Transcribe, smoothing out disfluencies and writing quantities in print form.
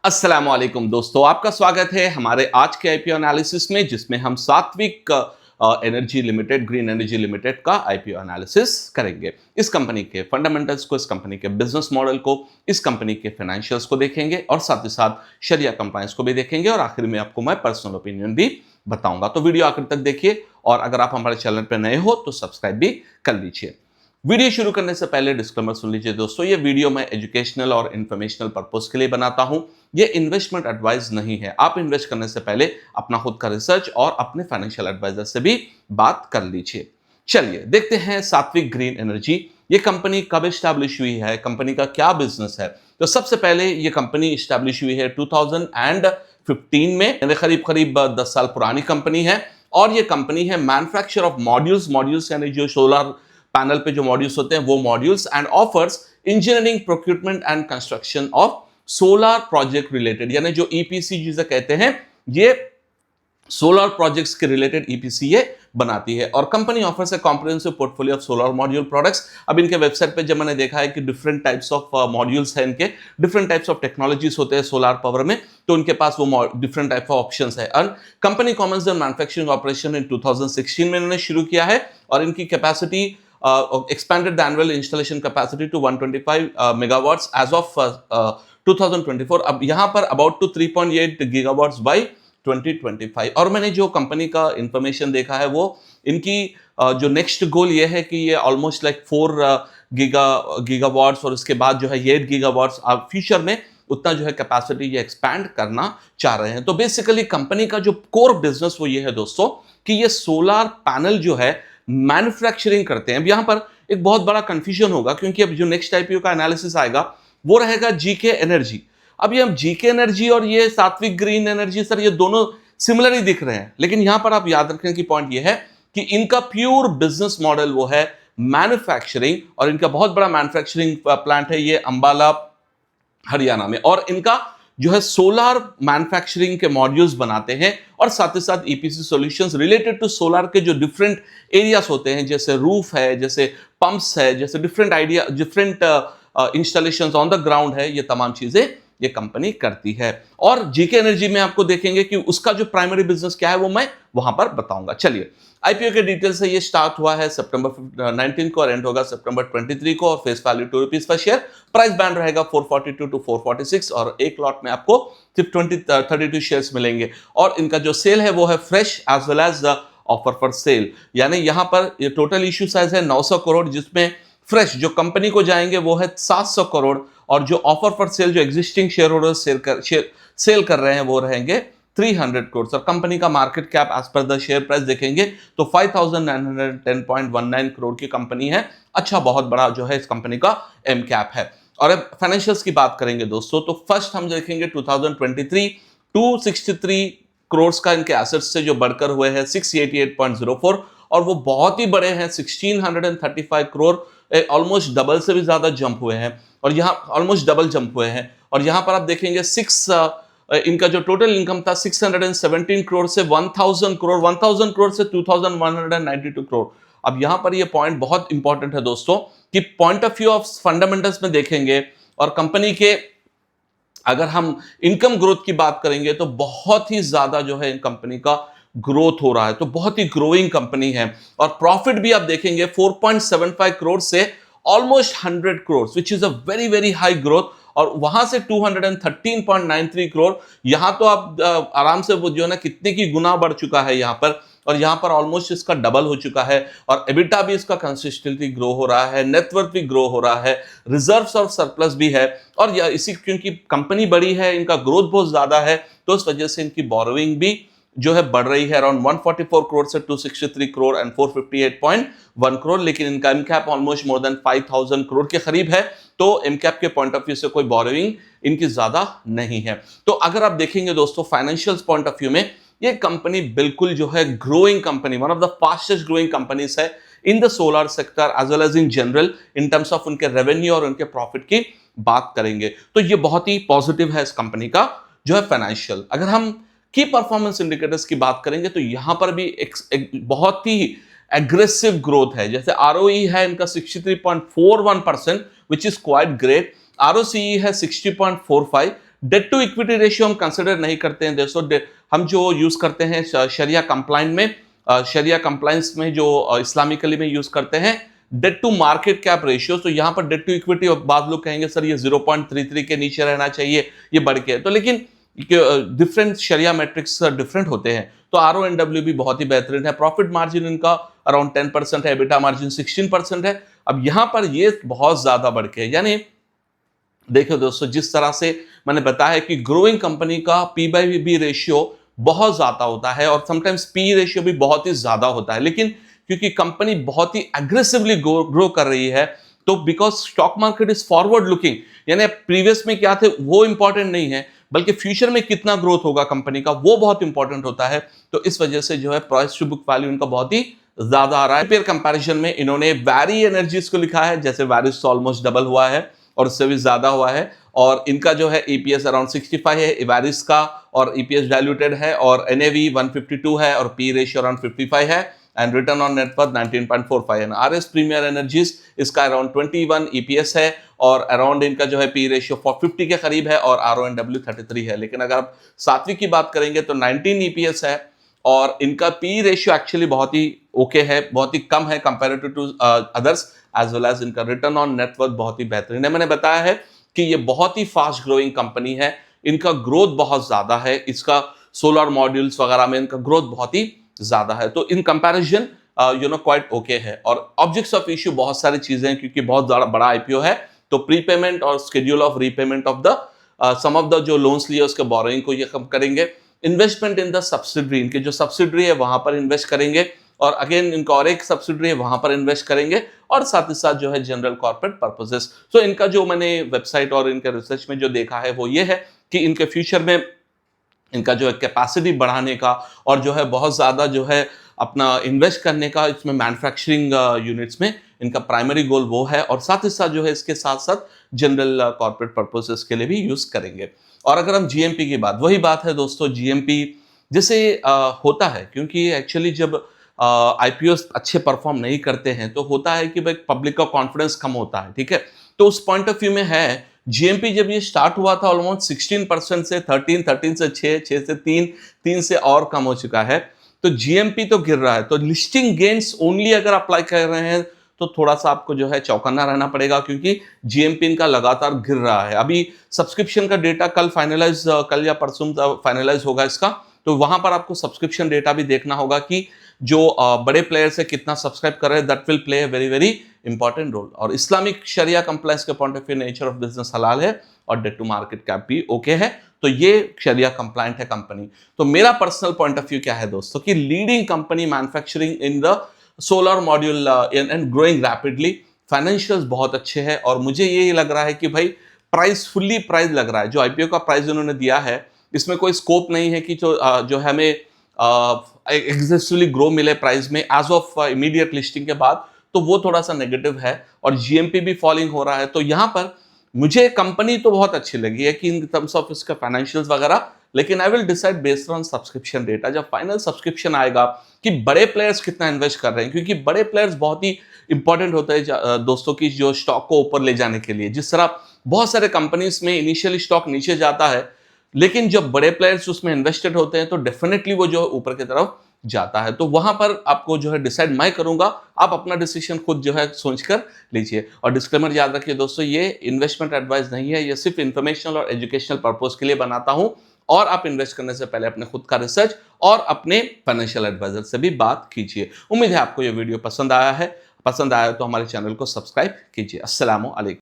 अस्सलामुअलैकुम दोस्तों, आपका स्वागत है हमारे आज के आईपीओ एनालिसिस में, जिसमें हम सात्विक energy limited, green energy limited का आईपीओ एनालिसिस करेंगे। इस कंपनी के फंडामेंटल्स को, इस कंपनी के बिजनेस मॉडल को, इस कंपनी के फाइनेंशियल्स को देखेंगे और साथ ही साथ शरिया कंप्लायंस को भी देखेंगे और आखिर में आपको मैं पर्सनल ओपिनियन भी बताऊंगा। तो वीडियो आखिर तक देखिए और अगर आप हमारे चैनल पर नए हो तो सब्सक्राइब भी कर लीजिए। वीडियो शुरू करने से पहले डिस्क्लेमर सुन लीजिए दोस्तों, ये वीडियो मैं एजुकेशनल और इन्फॉर्मेशनल पर्पस के लिए बनाता हूं। ये इन्वेस्टमेंट एडवाइस नहीं है। आप इन्वेस्ट करने से पहले अपना खुद का रिसर्च और अपने फाइनेंशियल एडवाइजर से भी बात कर लीजिए। चलिए देखते हैं सात्विक ग्रीन एनर्जी ये कंपनी कब स्टैब्लिश हुई है, कंपनी का क्या बिजनेस है। तो सबसे पहले ये कंपनी स्टैब्लिश हुई है 2015 में, यानी करीब करीब 10 साल पुरानी कंपनी है। और ये कंपनी है मैन्युफैक्चर ऑफ मॉड्यूल्स यानी जो सोलर पैनल पे जो मॉड्यूल्स होते हैं वो modules, and offers engineering procurement and construction of solar project related, यानी जो ईपीसी जिसे कहते हैं, ये सोलर प्रोजेक्ट्स के रिलेटेड ईपीसी ये बनाती है। और company offers A comprehensive portfolio of solar module products. अब इनके वेबसाइट पे जब मैंने देखा है कि डिफरेंट टाइप्स ऑफ मॉड्यूल्स हैं, इनके डिफरेंट टाइप्स ऑफ टेक्नोलॉजीज होते हैं सोलर पावर में, तो उनके पास वो डिफरेंट टाइप ऑफ ऑप्शंस है। और company Commons manufacturing operation in 2016 में इन्होंने शुरू किया है और इनकी capacity expanded the annual installation capacity to 125 megawatts as of 2024। अब यहाँ पर about to 3.8 gigawatts by 2025। और मैंने जो कंपनी का इंफॉर्मेशन देखा है वो इनकी जो नेक्स्ट गोल ये है कि ये ऑलमोस्ट लाइक 4 गीगावाट्स और उसके बाद जो है 8 गीगावाट्स फ्यूचर में उतना जो है कैपेसिटी ये एक्सपैंड करना चाह रहे हैं। तो बेसिकली कंपनी का जो कोर बिजनेस वो ये है दोस्तों कि ये सोलर पैनल जो है मैन्युफैक्चरिंग करते हैं। अब यहां पर एक बहुत बड़ा कंफ्यूजन होगा क्योंकि अब जो नेक्स्ट आईपीओ का एनालिसिस आएगा वो रहेगा जीके एनर्जी। अब ये हम जीके एनर्जी और ये सात्विक ग्रीन एनर्जी, सर ये दोनों सिमिलर ही दिख रहे हैं, लेकिन यहां पर आप याद रखने की पॉइंट ये है कि इनका प्योर बिजनेस मॉडल वो है मैन्युफैक्चरिंग, और इनका बहुत बड़ा मैन्युफैक्चरिंग प्लांट है ये अंबाला हरियाणा में। और इनका जो है सोलर मैन्युफैक्चरिंग के मॉड्यूल्स बनाते हैं और साथ ही साथ EPC solutions related to solar के जो डिफरेंट एरियाज होते हैं, जैसे रूफ है, जैसे पंप्स है, जैसे different installations on the ground है, ये तमाम चीजें ये कंपनी करती है। और जीके एनर्जी में आपको देखेंगे कि उसका जो प्राइमरी बिजनेस क्या है वो मैं वहां पर बताऊंगा। चलिए आईपीओ के डिटेल से ये स्टार्ट हुआ है सितंबर 19 को और एंड होगा सितंबर 23 को, और फेस वैल्यू ₹2 पर शेयर। प्राइस बैंड रहेगा 442 टू 446 और एक लॉट में आपको सिर्फ 32 शेयर्स मिलेंगे। और इनका जो सेल है वो है fresh as well as offer for sale, यानी यहां पर ये टोटल इश्यू साइज है 900 करोड़, जिसमें फ्रेश जो कंपनी को जाएंगे वो है 700 करोड़ और जो ऑफर फॉर सेल जो एग्जिस्टिंग शेयर होल्डर सेल कर रहे हैं वो रहेंगे 300 करोड़। और कंपनी का market cap as per the share price देखेंगे तो 5910.19 करोड़ की कंपनी है। अच्छा, बहुत बड़ा जो है इस कंपनी का एम कैप है। और अब फाइनेंशियल्स की बात करेंगे दोस्तों, तो फर्स्ट हम देखेंगे 2023 263 करोड़ का इनके एसेट्स से जो बढ़कर हुए हैं 688.04, और वो बहुत ही बड़े हैं 1635 करोड़, ऑलमोस्ट डबल से भी ज्यादा जंप हुए हैं। और यहाँ ऑलमोस्ट डबल जंप हुए हैं। और यहाँ पर आप देखेंगे इनका जो टोटल इनकम था 617 करोड़ से 1000 करोड़ से 2192 करोड़। अब यहां पर ये पॉइंट बहुत इंपॉर्टेंट है दोस्तों कि point of view of fundamentals में देखेंगे और कंपनी के अगर हम इनकम ग्रोथ की बात करेंगे तो बहुत ही ज्यादा जो है इन कंपनी का ग्रोथ हो रहा है, तो बहुत ही ग्रोइंग कंपनी है। और प्रॉफिट भी आप देखेंगे 4.75 करोड़ से almost 100 crore, which is a very very high growth. और वहां से 213.93 करोड़, यहां तो आप आराम से वो जो है ना कितने की गुना बढ़ चुका है यहाँ पर, और यहां पर ऑलमोस्ट इसका डबल हो चुका है। और एबिटा भी इसका कंसिस्टेंटली ग्रो हो रहा है, नेटवर्थ भी ग्रो हो रहा है, रिजर्व्स और सरप्लस भी है। और इसी क्योंकि कंपनी बड़ी है, इनका ग्रोथ बहुत ज्यादा है, तो इस वजह से इनकी बोरोइंग भी जो है बढ़ रही है अराउंड 144 करोड़ से 263 करोड़ एंड 458.1 करोड़। लेकिन इनका M cap almost more than 5000 crore के करीब है, तो एम कैप के पॉइंट ऑफ व्यू से कोई बोरोइंग इनकी ज्यादा नहीं है। तो अगर आप देखेंगे दोस्तों फाइनेंशियल्स पॉइंट ऑफ व्यू में ये कंपनी बिल्कुल जो है growing company, one of the fastest growing companies है in the solar sector as well as in general in terms of उनके रेवेन्यू और उनके प्रॉफिट की बात करेंगे तो ये बहुत ही पॉजिटिव है इस कंपनी का जो है फाइनेंशियल। अगर हम की परफॉर्मेंस इंडिकेटर्स की बात करेंगे तो यहां पर भी एक बहुत ही एग्रेसिव ग्रोथ है। जैसे आरओई है इनका 63.41%, which is quite great. ROCE है 60.45, डेट टू इक्विटी रेशियो हम कंसिडर नहीं करते हैं दोस्तों। हम जो यूज करते हैं शरिया कंप्लाइंट में, शरिया कंप्लायंस में जो इस्लामिकली में यूज करते हैं debt to market cap ratio. तो यहां पर डेट टू इक्विटी, बाद लोग कहेंगे सर ये 0.33 के नीचे रहना चाहिए, ये बढ़ के, तो लेकिन डिफरेंट शरिया मैट्रिक्स डिफरेंट होते हैं। तो RONW भी बहुत ही बेहतरीन है, प्रॉफिट मार्जिन इनका अराउंड 10% है, एबिटा मार्जिन 16% है। अब यहां पर ये बहुत ज्यादा बढ़ के, यानी देखो दोस्तों, जिस तरह से मैंने बताया कि ग्रोइंग कंपनी का P/B रेशियो बहुत ज्यादा होता है और समटाइम्स पी रेशियो भी बहुत ही ज्यादा होता है, लेकिन क्योंकि कंपनी बहुत ही एग्रेसिवली ग्रो कर रही है, तो because stock market is forward looking, यानी प्रीवियस में क्या थे वो इंपॉर्टेंट नहीं है, बल्कि फ्यूचर में कितना ग्रोथ होगा कंपनी का वो बहुत इंपॉर्टेंट होता है। तो इस वजह से जो है प्राइस टू बुक वैल्यू इनका बहुत ही ज्यादा आ रहा है। पेयर कंपैरिजन में इन्होंने वैरी एनर्जीज को लिखा है, जैसे वैरिस ऑलमोस्ट डबल हुआ है और उससे भी ज्यादा हुआ है, और इनका जो है EPS अराउंड 65 है इवारिस का, और EPS डाइल्यूटेड है, और NAV 152 है, और P रेशियो अराउंड 55 है, and return on net worth 19.45 है। RS प्रीमियर एनर्जीज इसका अराउंड 21 EPS है, और अराउंड इनका जो है P रेशियो 50 के करीब है, और RONW 33 है। लेकिन अगर आप सात्विक की बात करेंगे तो 19 EPS है, और इनका P रेशियो एक्चुअली बहुत ही ओके है, बहुत ही कम है comparative to others, as well as इनका रिटर्न ऑन नेटवर्थ बहुत ही बेहतरीन है। मैंने बताया है कि ये बहुत ही फास्ट ग्रोइंग कंपनी है, इनका ग्रोथ बहुत ज्यादा है, इसका सोलर मॉड्यूल्स वगैरह में इनका ग्रोथ बहुत ही ज्यादा है। तो इन कंपैरिजन क्वाइट ओके है। और ऑब्जेक्ट्स ऑफ इश्यू बहुत सारी चीजें हैं, क्योंकि बहुत ज्यादा बड़ा IPO है, तो प्रीपेमेंट और schedule of repayment of the sum of the जो लोन्स लिए उसके बोरोइंग को ये कम करेंगे। इन्वेस्टमेंट इन द सब्सिडरी, इनके जो सब्सिडरी है वहां पर इन्वेस्ट करेंगे, और अगेन इनका और एक सब्सिडरी है वहां पर इन्वेस्ट करेंगे, और साथ ही साथ जो है जनरल कॉर्पोरेट पर्पसेस। सो इनका जो मैंने वेबसाइट और इनके रिसर्च में जो देखा है वो ये है कि इनके फ्यूचर में इनका जो है कैपेसिटी बढ़ाने का, और जो है बहुत ज्यादा जो है अपना इन्वेस्ट करने का इसमें मैन्युफैक्चरिंग यूनिट्स में इनका प्राइमरी गोल वो है, और साथ ही साथ जो है इसके साथ साथ जनरल कॉर्पोरेट पर्पसेस के लिए भी यूज करेंगे। और अगर हम GMP की बात, वही बात है दोस्तों, GMP जैसे होता है, क्योंकि एक्चुअली जब IPOs अच्छे परफॉर्म नहीं करते हैं तो होता है कि भाई पब्लिक का कॉन्फिडेंस कम होता है, ठीक है। तो उस पॉइंट ऑफ व्यू में है, GMP जब ये स्टार्ट हुआ था ऑलमोस्ट 16% से 13, 13 से 6, 6 से 3, 3 से और कम हो चुका है। तो GMP तो गिर रहा है, तो लिस्टिंग गेन्स ओनली अगर अप्लाई कर रहे हैं तो थोड़ा सा आपको जो है चौकन्ना रहना पड़ेगा, क्योंकि GMP इनका लगातार गिर रहा है। अभी सब्सक्रिप्शन का डेटा कल या परसों फाइनलाइज होगा इसका, तो वहां पर आपको सब्सक्रिप्शन डेटा भी देखना होगा कि जो बड़े प्लेयर्स है कितना सब्सक्राइब कर रहे हैं, that will play a very very important role. और इस्लामिक शरिया कंप्लायंस के point of view nature of business हलाल है, और डेट टू मार्केट कैप भी ओके है, तो ये शरिया कंप्लायंट है कंपनी। तो मेरा पर्सनल पॉइंट ऑफ व्यू क्या है दोस्तों, कि leading company manufacturing in the solar module and growing rapidly, financials बहुत अच्छे हैं, और मुझे ये लग रहा है कि भाई प्राइस फुल्ली प्राइस लग रहा है, जो IPO का प्राइस उन्होंने दिया है इसमें कोई स्कोप नहीं है कि जो हमें एग्जेसिवली ग्रो मिले प्राइस में एज ऑफ इमीडिएट लिस्टिंग के बाद, तो वो थोड़ा सा नेगेटिव है, और GMP भी फॉलिंग हो रहा है। तो यहां पर मुझे कंपनी तो बहुत अच्छी लगी है कि इन टर्म्स ऑफ इसका फाइनेंशियल्स वगैरह, लेकिन I will decide based on subscription data, जब फाइनल सब्सक्रिप्शन आएगा कि बड़े प्लेयर्स कितना इन्वेस्ट कर रहे हैं, क्योंकि बड़े प्लेयर्स बहुत ही इंपॉर्टेंट होता है दोस्तों की जो स्टॉक को ऊपर ले जाने के लिए। जिस तरह बहुत सारे कंपनीज में इनिशियली स्टॉक नीचे जाता है, लेकिन जब बड़े प्लेयर्स उसमें इन्वेस्टेड होते हैं तो डेफिनेटली वो जो ऊपर की तरफ जाता है। तो वहां पर आपको जो है डिसाइड मैं करूंगा, आप अपना डिसीजन खुद जो है सोचकर लीजिए। और डिस्क्लेमर याद रखिए दोस्तों, ये इन्वेस्टमेंट एडवाइस नहीं है, ये सिर्फ इंफॉर्मेशनल और एजुकेशनल पर्पस के लिए बनाता हूं, और आप इन्वेस्ट करने से पहले अपने खुद का रिसर्च और अपने फाइनेंशियल एडवाइजर से भी बात कीजिए। उम्मीद है आपको ये वीडियो पसंद आया है, पसंद आया तो हमारे चैनल को सब्सक्राइब कीजिए। अस्सलामु अलैकुम।